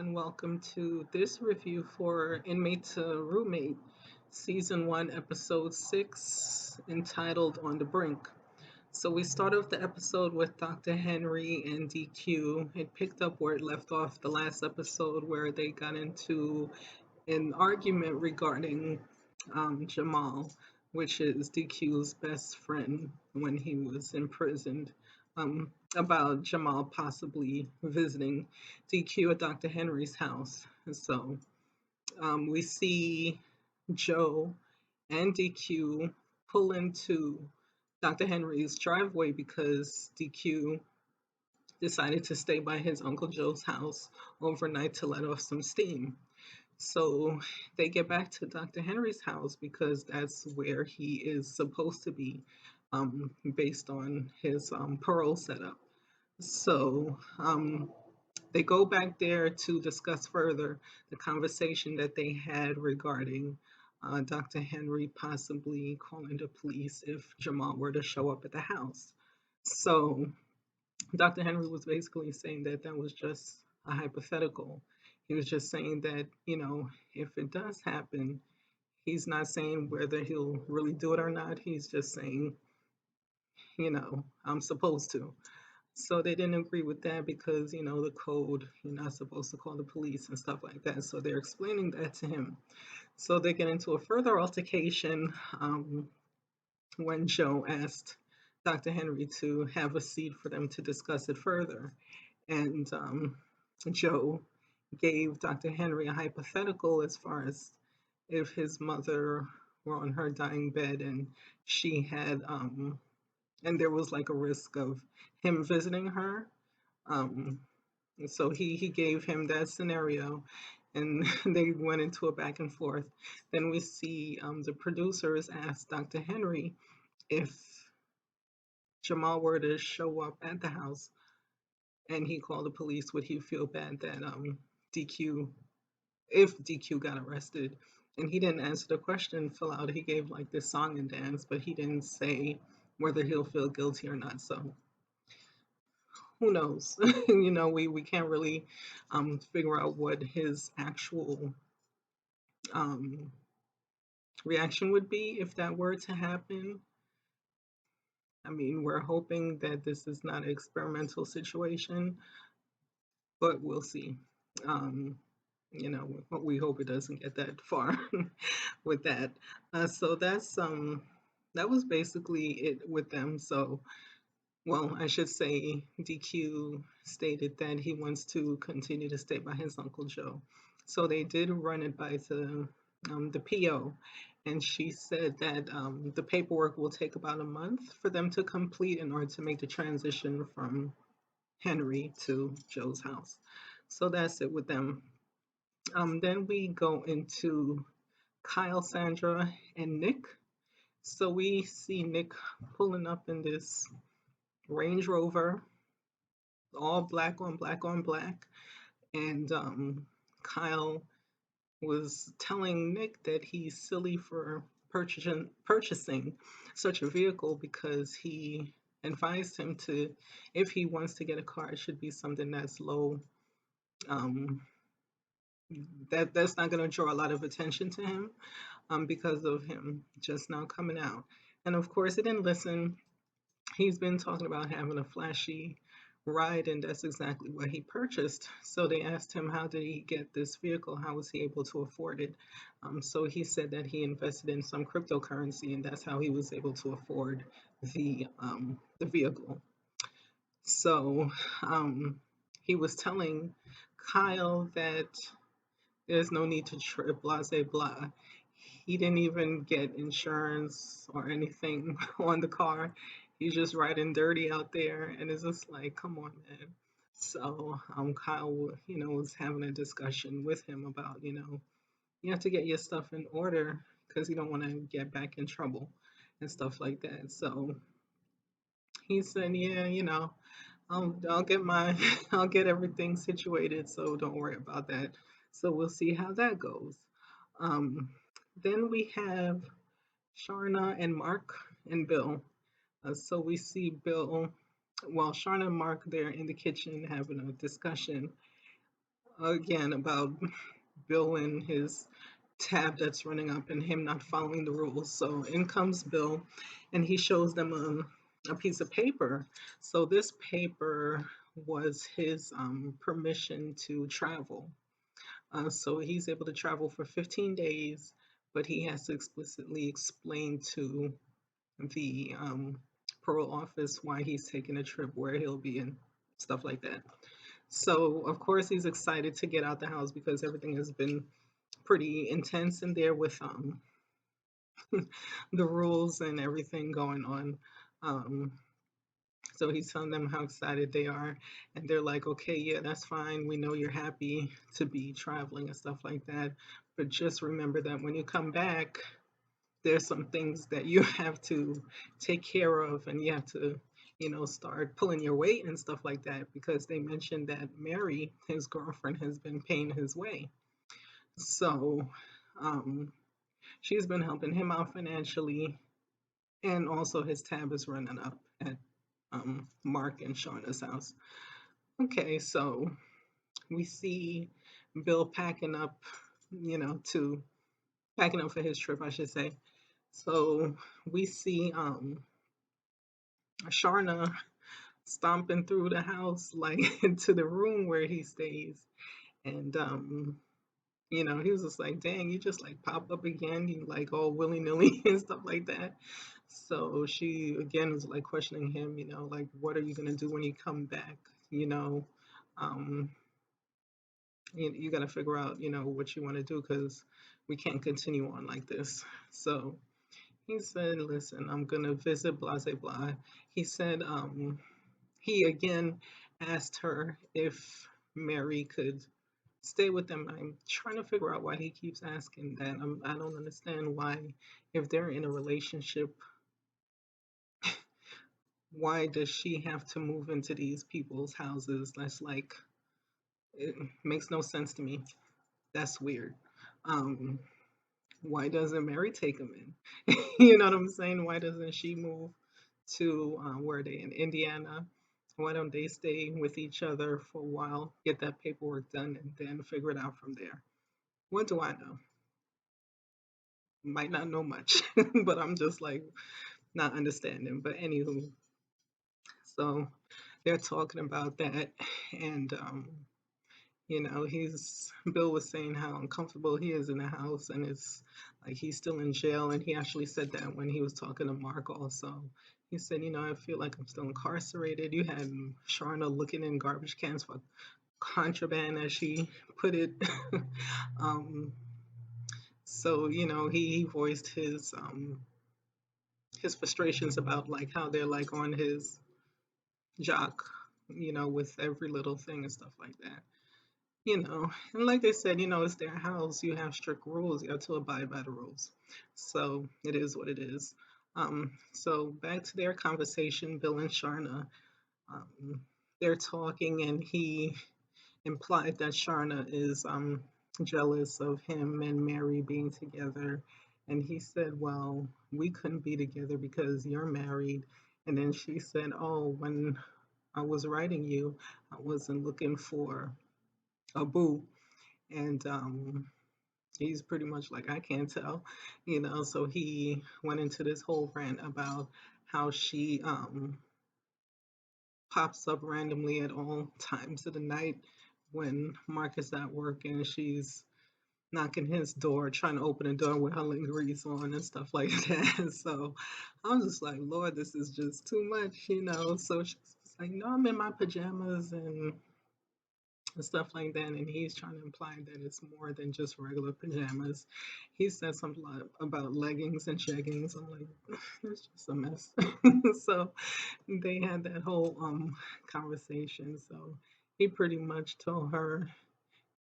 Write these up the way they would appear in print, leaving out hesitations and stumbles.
everyone. Welcome to this review for Inmate to Roommate, Season 1, Episode 6, entitled On the Brink. So, we start off the episode with Dr. Henry and DQ. It picked up where it left off the last episode, where they got into an argument regarding Jamal, which is DQ's best friend when he was imprisoned, about Jamal possibly visiting DQ at Dr. Henry's house. So we see Joe and DQ pull into Dr. Henry's driveway because DQ decided to stay by his Uncle Joe's house overnight to let off some steam. So they get back to Dr. Henry's house because that's where he is supposed to be, based on his parole setup. So they go back there to discuss further the conversation that they had regarding Dr. Henry possibly calling the police if Jamal were to show up at the house. So Dr. Henry was basically saying that that was just a hypothetical. He was just saying that, if it does happen, he's not saying whether he'll really do it or not. He's just saying, I'm supposed to. So they didn't agree with that because, the code, you're not supposed to call the police and stuff like that. So they're explaining that to him. So they get into a further altercation when Joe asked Dr. Henry to have a seat for them to discuss it further. And Joe gave Dr. Henry a hypothetical as far as if his mother were on her dying bed and she had, and there was like a risk of him visiting her. Um, so he gave him that scenario and they went into a back and forth. Then we see the producers ask Dr. Henry if Jamal were to show up at the house and he called the police, would he feel bad that DQ, if DQ got arrested? And he didn't answer the question full out. He gave like this song and dance, but he didn't say whether he'll feel guilty or not. So who knows? We can't really figure out what his actual um, reaction would be if that were to happen. I mean, we're hoping that this is not an experimental situation, but we'll see. Um, we hope it doesn't get that far with that. So that was basically it with them. So, well, I should say DQ stated that he wants to continue to stay by his Uncle Joe. So they did run it by the PO, and she said that the paperwork will take about a month for them to complete in order to make the transition from Henry to Joe's house. So that's it with them. Then we go into Kyle, Sandra, and Nick. So we see Nick pulling up in this Range Rover, all black on black on black. And Kyle was telling Nick that he's silly for purchasing such a vehicle because he advised him to, if he wants to get a car, it should be something that's low, um, that's not going to draw a lot of attention to him, because of him just now coming out. And of course, he didn't listen. He's been talking about having a flashy ride, and that's exactly what he purchased. So they asked him, how did he get this vehicle? How was he able to afford it? So he said that he invested in some cryptocurrency, and that's how he was able to afford the vehicle. So he was telling Kyle that there's no need to trip, blah, blah, blah. He didn't even get insurance or anything on the car. He's just riding dirty out there, and it's just like, come on, man. So Kyle, was having a discussion with him about, you have to get your stuff in order because you don't want to get back in trouble and stuff like that. So he said, yeah, I'll get my, I'll get everything situated, so don't worry about that. So we'll see how that goes. Um, then we have Sharna and Mark and Bill. So we see Bill, well, Sharna and Mark, they're in the kitchen having a discussion. again about Bill and his tab that's running up and him not following the rules. So in comes Bill and he shows them a piece of paper. So this paper was his permission to travel. So he's able to travel for 15 days, but he has to explicitly explain to the parole office why he's taking a trip, where he'll be, and stuff like that. So, of course, he's excited to get out the house because everything has been pretty intense in there with the rules and everything going on. Um, so he's telling them how excited they are, and they're like, "Okay, yeah, that's fine. We know you're happy to be traveling and stuff like that, but just remember that when you come back, there's some things that you have to take care of, and you have to, start pulling your weight and stuff like that, because they mentioned that Mary, his girlfriend, has been paying his way. So um, she's been helping him out financially, and also his tab is running up at Mark and Shauna's house. Okay, so we see Bill packing up, to packing up for his trip, I should say. So we see Sharna stomping through the house, like into the room where he stays. And he was just like, dang, you just like pop up again, you like all willy nilly and stuff like that. So she again was like questioning him, like, what are you gonna do when you come back? You know, um, you got to figure out, what you want to do, because we can't continue on like this. So he said, listen, I'm gonna visit blah blah blah. He said, he again asked her if Mary could stay with them. I'm trying to figure out why he keeps asking that. I don't understand why, if they're in a relationship, why does she have to move into these people's houses? That's like, it makes no sense to me. That's weird. Um, why doesn't Mary take him in? You know what I'm saying? Why doesn't she move to where are they in Indiana? Why don't they stay with each other for a while, get that paperwork done, and then figure it out from there? What do I know? Might not know much, but I'm just like not understanding. But anywho, so they're talking about that, and he's Bill was saying how uncomfortable he is in the house, and it's like he's still in jail. And he actually said that when he was talking to Mark also. He said, I feel like I'm still incarcerated. You had Sharna looking in garbage cans for contraband, as she put it. um, so, he voiced his frustrations about like how they're like on his jock, with every little thing and stuff like that. And like they said, it's their house. You have strict rules. You have to abide by the rules. So it is what it is. So back to their conversation, Bill and Sharna. Um, they're talking, and he implied that Sharna is jealous of him and Mary being together. And he said, well, we couldn't be together because you're married. And then she said, oh, when I was writing you, I wasn't looking for a boo. And he's pretty much like, I can't tell, So he went into this whole rant about how she pops up randomly at all times of the night when Mark is at work, and she's knocking his door, trying to open the door with her lingeries on and stuff like that. So I'm just like, Lord, this is just too much. So she's like, no, I'm in my pajamas and stuff like that. And he's trying to imply that it's more than just regular pajamas. He said something about leggings and jeggings. I'm like, it's just a mess. So they had that whole conversation. So he pretty much told her,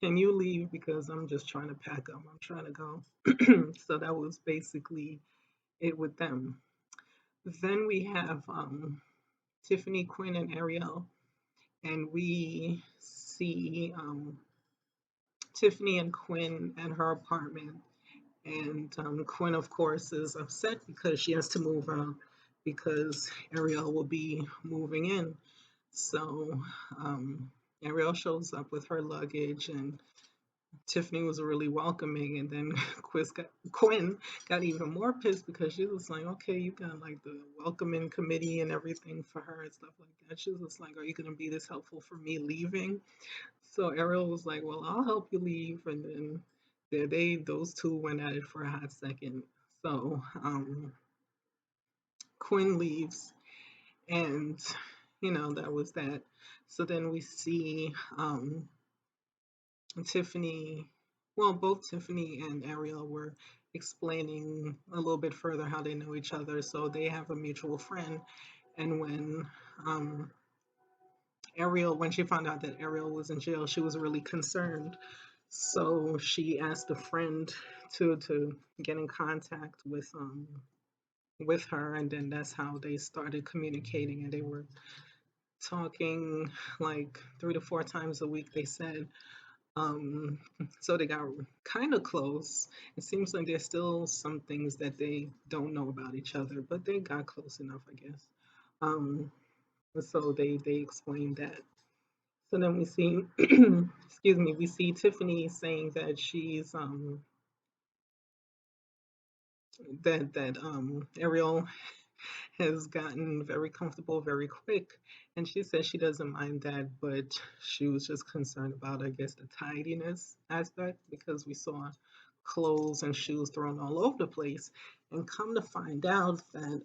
can you leave, because I'm just trying to pack up. I'm trying to go. So that was basically it with them. Then we have Tiffany, Quinn, and Ariel, and we see Tiffany and Quinn at her apartment. And Quinn, of course, is upset because she has to move out because Ariel will be moving in. So Ariel shows up with her luggage, and Tiffany was really welcoming, and then Quinn got even more pissed because she was like, "Okay, you got like the welcoming committee and everything for her and stuff like that." She was like, "Are you gonna be this helpful for me leaving?" So Ariel was like, "Well, I'll help you leave," and then those two went at it for a hot second. So Quinn leaves, and that was that. So then we see Tiffany, well, both Tiffany and Ariel were explaining a little bit further how they know each other. So they have a mutual friend, and um, when she found out that Ariel was in jail, she was really concerned. So she asked a friend to get in contact with her, and then that's how they started communicating, and they were talking like 3 to 4 times a week. They said. Um, so they got kind of close. It seems like there's still some things that they don't know about each other, but they got close enough, I guess. Um, so they explained that. So then we see, excuse me, we see Tiffany saying that she's that Ariel has gotten very comfortable very quick, and she says she doesn't mind that, but she was just concerned about, I guess, the tidiness aspect because we saw clothes and shoes thrown all over the place, and come to find out that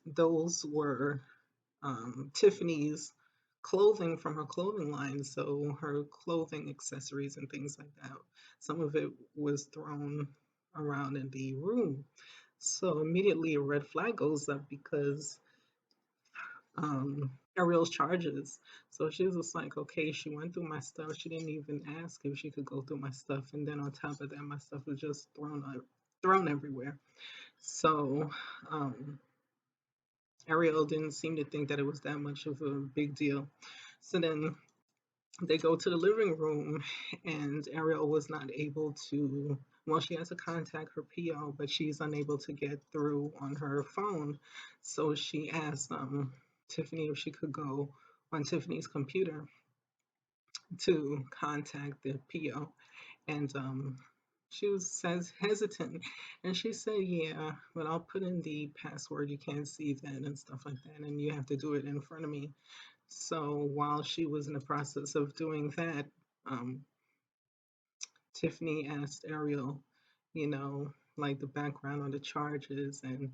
those were Tiffany's clothing from her clothing line, so her clothing accessories and things like that. Some of it was thrown around in the room. So immediately a red flag goes up because Ariel's charges. So she was just like, okay, she went through my stuff. She didn't even ask if she could go through my stuff. And then on top of that, my stuff was just thrown everywhere. So Ariel didn't seem to think that it was that much of a big deal. So then they go to the living room, and Ariel was not able to. Well, she has to contact her PO, but she's unable to get through on her phone. So she asked Tiffany if she could go on Tiffany's computer to contact the PO, and she was says hesitant, and she said, "Yeah, but I'll put in the password. You can't see that and stuff like that, and you have to do it in front of me." So while she was in the process of doing that, um, Tiffany asked Ariel, like the background on the charges, and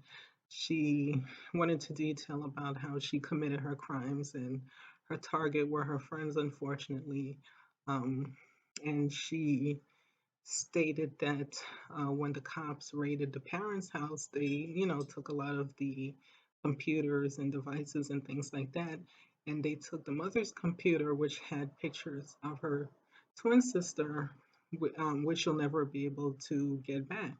she went into detail about how she committed her crimes, and her target were her friends, unfortunately. Um, and she stated that when the cops raided the parents' house, they, took a lot of the computers and devices and things like that. And they took the mother's computer, which had pictures of her twin sister, which she'll never be able to get back.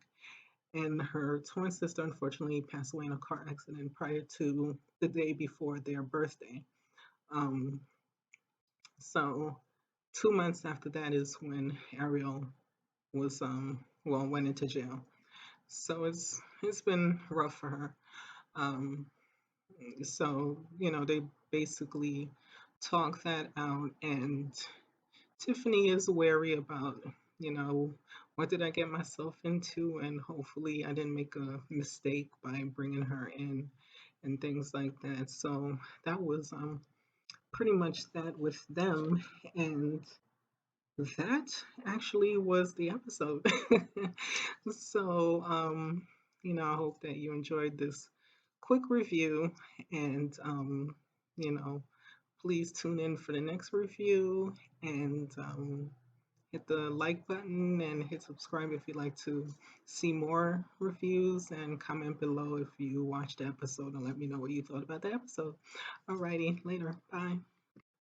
And her twin sister, unfortunately, passed away in a car accident prior to the day before their birthday. Um, so 2 months after that is when Ariel was went into jail. So it's been rough for her. Um, so they basically talk that out, and Tiffany is wary about you know what did I get myself into, and hopefully I didn't make a mistake by bringing her in and things like that. So that was pretty much that with them, and that actually was the episode. So, I hope that you enjoyed this quick review, and, please tune in for the next review, and hit the like button and hit subscribe if you'd like to see more reviews, and comment below if you watched the episode and let me know what you thought about the episode. Alrighty, later. Bye.